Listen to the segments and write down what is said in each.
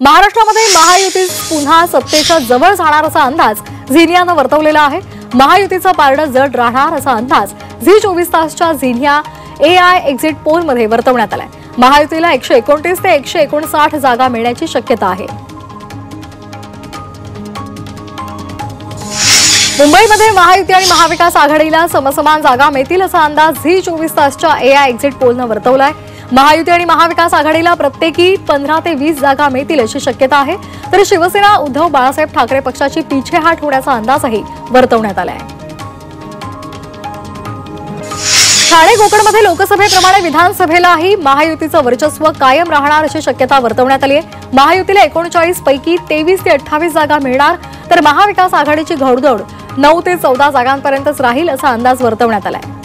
महाराष्ट्रामध्ये महायुती पुन्हा सत्तेच्या जवळ जाणार असा अंदाज झिनियानं वर्तवलेला आहे। महायुतीचं पारडं जड राहणार असा अंदाज झी 24 तासच्या झिनिया AI एक्झिट पोल मध्ये वर्तवण्यात आलाय। महायुतीला 129 ते 159 जागा मिळण्याची शक्यता आहे। मुंबईमध्ये महायुती आणि महाविकास आघाडीला समसमान जागा मिळतील असा अंदाज झी 24 तासच्या AI एक्झिट पोलनं वर्तवलाय। महायुती आणि महाविकास आघाडीला प्रत्येकी 15 ते 20 जागा मिळतील अशी शक्यता आहे। तर शिवसेना उद्धव बाळासाहेब ठाकरे पक्षाची पिछेहाट होण्याचा अंदाजही वर्तवण्यात आलाय। ठाणे कोकणमध्ये लोकसभेप्रमाणे विधानसभेलाही महायुतीचं वर्चस्व कायम राहणार अशी शक्यता वर्तवण्यात आली आहे। महायुतीला 39 पैकी 23 ते 28 जागा मिळणार, तर महाविकास आघाडीची घोडदौड 9 ते 14 जागांपर्यंतच राहील असा अंदाज वर्तवण्यात आलाय।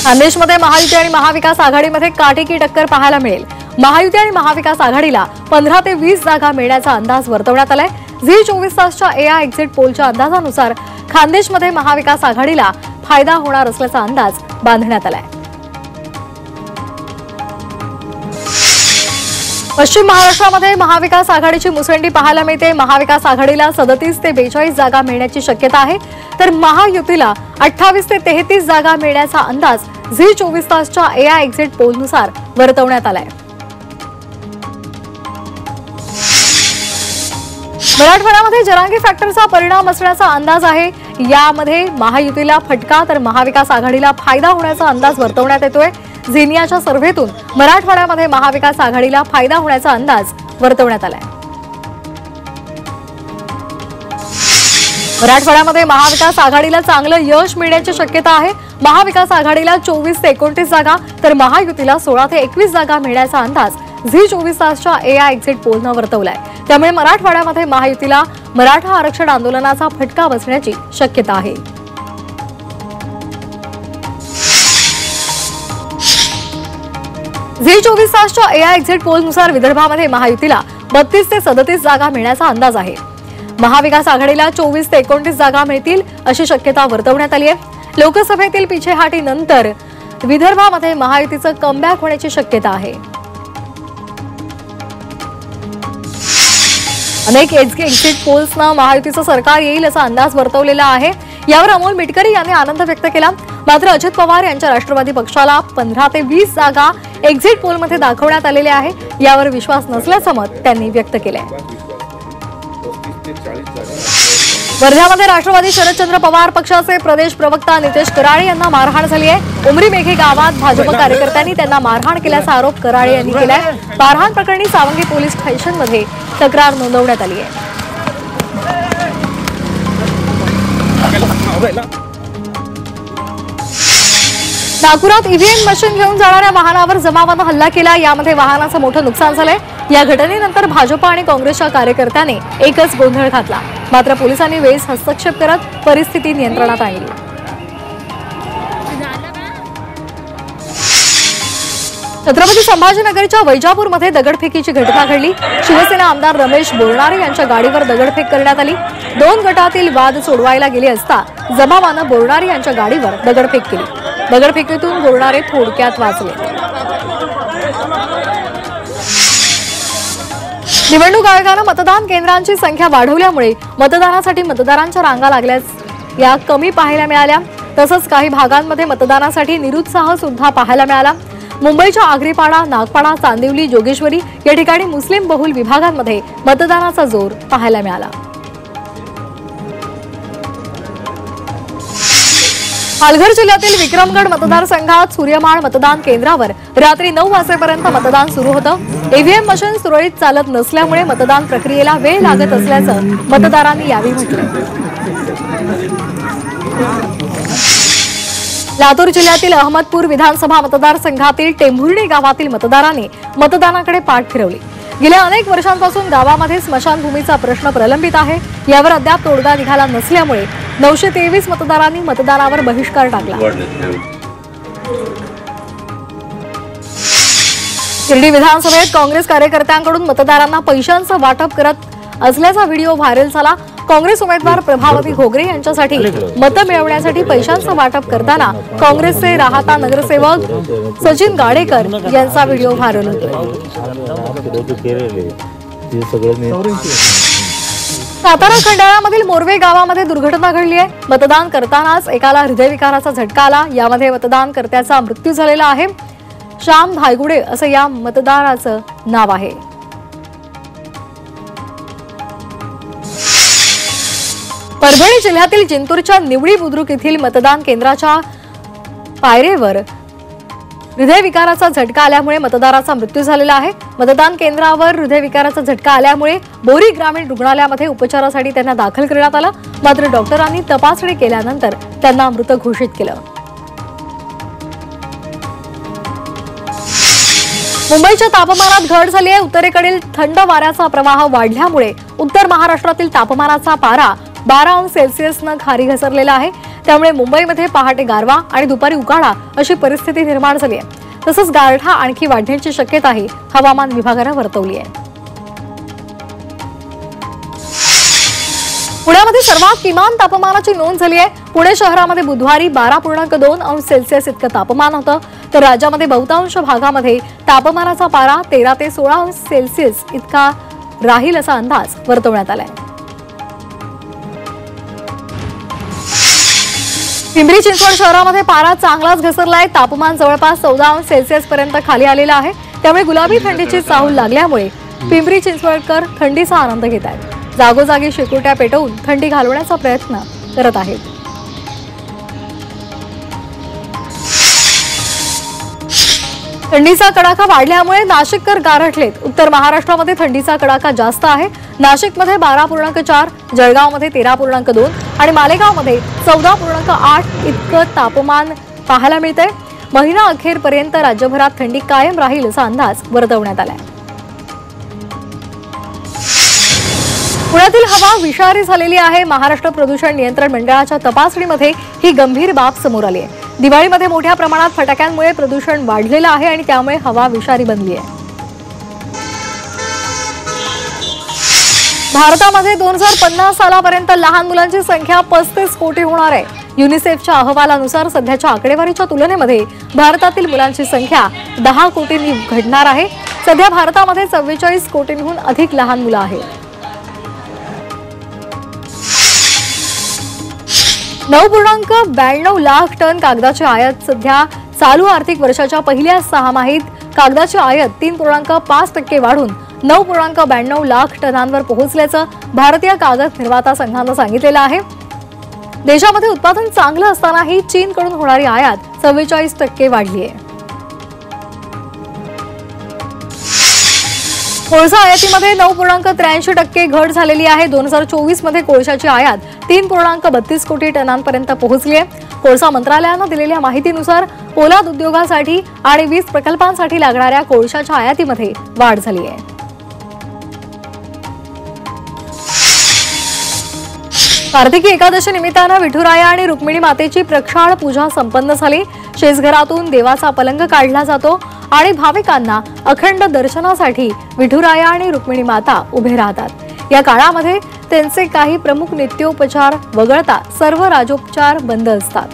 खान्देशमध्ये महायुती आणि महाविकास आघाडीमध्ये काटेकी टक्कर पाहायला मिळेल। महायुती आणि महाविकास आघाडीला 15 ते 20 जागा मिळण्याचा अंदाज वर्तवण्यात आलाय। झी 24 तासच्या AI एक्झिट पोलच्या अंदाजानुसार खान्देशमध्ये महाविकास आघाडीला फायदा होणार असल्याचा अंदाज बांधण्यात आलाय। पश्चिम महाराष्ट्रामध्ये महाविकास आघाडीची मुसंडी पाहायला मिळते। महाविकास आघाडीला 37 ते 42 जागा मिळण्याची शक्यता आहे, तर महायुतीला 28 ते 33 जागा मिळण्याचा अंदाज झी 24 तासच्या AI एक्झिट पोलनुसार वर्तवण्यात आलाय। मराठवाड्यामध्ये जरांगी फॅक्टरचा परिणाम असण्याचा अंदाज आहे। यामध्ये महायुतीला फटका तर महाविकास आघाडीला फायदा होण्याचा अंदाज वर्तवण्यात येतोय। झिनियाच्या सर्व्हेतून मराठवाड्यामध्ये महाविकास आघाडीला फायदा होण्याचा अंदाज वर्तवण्यात आलाय। मराठवाड्यामध्ये महाविकास आघाडीला चांगलं यश मिळण्याची शक्यता आहे। महाविकास आघाडीला 24 ते 29 जागा तर महायुतीला 16 ते 21 जागा मिळण्याचा अंदाज झी 24 तासच्या AI एक्झिट पोलनं वर्तवलाय। त्यामुळे मराठवाड्यामध्ये महायुतीला मराठा आरक्षण आंदोलनाचा फटका बसण्याची शक्यता आहे। झी 24 तासच्या AI एक्झिट पोलनुसार विदर्भामध्ये महायुतीला 32 ते 37 जागा मिळण्याचा अंदाज आहे। महाविकास आघाडीला 24 ते 29 जागा मिळतील अशी शक्यता वर्तवण्यात आली आहे। लोकसभेतील पिछेहाटीनंतर विदर्भामध्ये महायुतीचं कमबॅक होण्याची शक्यता आहे। अनेक एक्झिट पोल्सना महायुतीचं सरकार येईल असा अंदाज वर्तवलेला आहे। यावर अमोल मिटकरी यांनी आनंद व्यक्त केला। मात्र अजित पवार यांच्या राष्ट्रवादी पक्षाला 15 ते 20 जागा एक्झिट पोलमध्ये दाखवण्यात आलेल्या आहे। यावर विश्वास नसल्याचं मत त्यांनी व्यक्त केलंय। वर्ध्यामध्ये राष्ट्रवादी शरदचंद्र पवार पक्षाचे प्रदेश प्रवक्ता नितेश कराळे यांना मारहाण झाली आहे। उमरी मेघे गावात भाजप कार्यकर्त्यांनी त्यांना मारहाण केल्याचा आरोप कराळे यांनी केलाय। मारहाण प्रकरणी सावंगी पोलीस स्टेशनमध्ये तक्रार नोंदवण्यात आली आहे। नागपुरात EVM मशीन घेऊन जाणाऱ्या वाहनावर जमावानं हल्ला केला। यामध्ये वाहनाचं मोठं नुकसान झालंय। या घटनेनंतर भाजप आणि काँग्रेसच्या कार्यकर्त्यांनी एकच गोंधळ घातला। मात्र पोलिसांनी वेळीच हस्तक्षेप करत परिस्थिती नियंत्रणात आणली। छत्रपती संभाजीनगरच्या वैजापूरमध्ये दगडफेकीची घटना घडली। शिवसेना आमदार रमेश बोरणारे यांच्या गाडीवर दगडफेक करण्यात आली। 2 गटातील वाद सोडवायला गेले असता जमावानं बोरणारे यांच्या गाडीवर दगडफेक केली। दगडफेकीतून बोरणारे थोडक्यात वाचले। निवडणूक आयोगानं मतदान केंद्रांची संख्या वाढवल्यामुळे मतदानासाठी मतदारांच्या रांगा लागल्यास या कमी पाहायला मिळाल्या। तसंच काही भागांमध्ये मतदानासाठी निरुत्साह सुद्धा पाहायला मिळाला। मुंबईच्या आग्रीपाडा, नागपाडा, चांदिवली, जोगेश्वरी या ठिकाणी मुस्लिम बहुल विभागांमध्ये मतदानाचा जोर पाहायला मिळाला। पालघर जिल्ह्यातील विक्रमगड मतदारसंघात सूर्यमाळ मतदान केंद्रावर रात्री 9 वाजेपर्यंत मतदान सुरू होतं। EVM मशीन सुरळीत चालत नसल्यामुळे मतदान प्रक्रियेला वेळ लागत असल्याचं मतदारांनी यावेळी म्हटलं। लातूर जिल्ह्यातील अहमदपूर विधानसभा मतदारसंघातील टेंभुर्णी गावातील मतदारांनी मतदानाकडे पाठ फिरवली। गेल्या अनेक वर्षांपासून गावामध्ये स्मशानभूमीचा प्रश्न प्रलंबित आहे। यावर अद्याप तोडगा निघाला नसल्यामुळे 923 मतदारांनी मतदानावर बहिष्कार टाकला। शिर्डी विधानसभेत काँग्रेस कार्यकर्त्यांकडून मतदारांना पैशांचं वाटप करत असल्याचा व्हिडिओ व्हायरल झाला। काँग्रेस उमेदवार प्रभावती घोगरे यांच्यासाठी मतं मिळवण्यासाठी पैशांचं वाटप करताना काँग्रेसचे राहता नगरसेवक सचिन गाडेकर यांचा व्हिडिओ व्हायरल होतो। सातारा खंडाळ्यामधील मोरवे गावामध्ये दुर्घटना घडली आहे। मतदान करतानाच एकाला हृदयविकाराचा झटका आला। यामध्ये मतदानकर्त्याचा मृत्यू झालेला आहे। श्याम धायगुडे असं या मतदाराचं नाव आहे। परभणी जिल्ह्यातील जिंतूरच्या निवडी बुद्रुक येथील मतदान केंद्राच्या पायरीवर हृदयविकाराचा झटका आल्यामुळे मतदाराचा मृत्यू झालेला आहे। मतदान केंद्रावर हृदयविकाराचा झटका आल्यामुळे बोरी ग्रामीण रुग्णालयामध्ये उपचारासाठी त्यांना दाखल करण्यात आलं। मात्र डॉक्टरांनी तपासणी केल्यानंतर त्यांना मृत घोषित केलं। मुंबईच्या तापमानात घट झाली आहे। उत्तरेकडील थंड वाऱ्याचा प्रवाह वाढल्यामुळे उत्तर महाराष्ट्रातील तापमानाचा पारा 12 अंश सेल्सिअसनं खाली घसरलेला आहे। त्यामुळे मुंबईमध्ये पहाटे गारवा आणि दुपारी उकाडा अशी परिस्थिती निर्माण झाली आहे। तसंच गारठा आणखी वाढण्याची शक्यताही हवामान विभागानं वर्तवली आहे। पुण्यामध्ये सर्वात किमान तापमानाची नोंद झाली आहे। पुणे शहरामध्ये बुधवारी 12.2 अंश सेल्सिअस इतकं तापमान होतं, तर राज्यामध्ये बहुतांश भागामध्ये तापमानाचा पारा 13 ते 16 अंश सेल्सिअस इतका राहील असा अंदाज वर्तवण्यात आलाय। पिंपरी चिंचवड शहरामध्ये पारा चांगलाच घसरलाय। तापमान जवळपास 14 अंश सेल्सिअस पर्यंत खाली आलेलं आहे। त्यामुळे गुलाबी थंडीची चाहूल लागल्यामुळे पिंपरी चिंचवडकर थंडीचा आनंद घेत आहेत। जागोजागी शेकोट्या पेटवून थंडी घालवण्याचा प्रयत्न करत आहेत। थंडीचा कडाका वाढल्यामुळे नाशिककर गारठलेत। उत्तर महाराष्ट्रामध्ये थंडीचा कडाका जास्त आहे। नाशिकमध्ये 12.4, जळगावमध्ये 13.2 आणि मालेगावमध्ये 14.8 इतकं तापमान पाहायला मिळतंय। महिना अखेरपर्यंत राज्यभरात थंडी कायम राहील असा अंदाज वर्तवण्यात आलाय। पुण्यातील हवा विषारी झालेली आहे। महाराष्ट्र प्रदूषण नियंत्रण मंडळाच्या तपासणीमध्ये ही गंभीर बाब समोर आली आहे। दिवाळीमध्ये मोठ्या प्रमाणात फटाक्यांमुळे प्रदूषण वाढलेलं आहे आणि त्यामुळे हवा विषारी बनली आहे। भारतामध्ये 2050 सालापर्यंत लहान मुलांची संख्या 35 कोटी होणार आहे। युनिसेफच्या अहवालानुसार सध्याच्या आकडेवारीच्या तुलनेमध्ये भारतातील मुलांची संख्या 10 कोटींनी घटणार आहे। सध्या भारतामध्ये 44 कोटींहून अधिक लहान मुलं आहेत। 9.92 लाख टन कागदाची आयात सध्या चालू आर्थिक वर्षाच्या पहिल्या 6 माहीत कागदाची आयात 3.5% वाढून 9.92 लाख टनांवर पोहोचल्याचं भारतीय कागद निर्माता संघानं सांगितलेलं आहे। देशामध्ये उत्पादन चांगलं असतानाही चीनकडून होणारी आयात 44% वाढली आहे। कोळसा आयातीमध्ये 9.83% घट झालेली आहे। 2024 मध्ये कोळशाची आयात 3.32 कोटी टनांपर्यंत पोहोचली आहे। कोळसा मंत्रालयानं दिलेल्या माहितीनुसार पोलाद उद्योगासाठी आणि वीज प्रकल्पांसाठी लागणाऱ्या कोळशाच्या आयातीमध्ये वाढ झाली आहे। कार्तिकी एकादशी निमित्तानं विठुराया आणि रुक्मिणी मातेची प्रक्षाळ पूजा संपन्न झाली। शेजघरातून देवाचा पलंग काढला जातो आणि भाविकांना अखंड दर्शनासाठी विठुराया आणि रुक्मिणी माता उभे राहतात। या काळामध्ये त्यांचे काही प्रमुख नित्योपचार वगळता सर्व राजोपचार बंद असतात।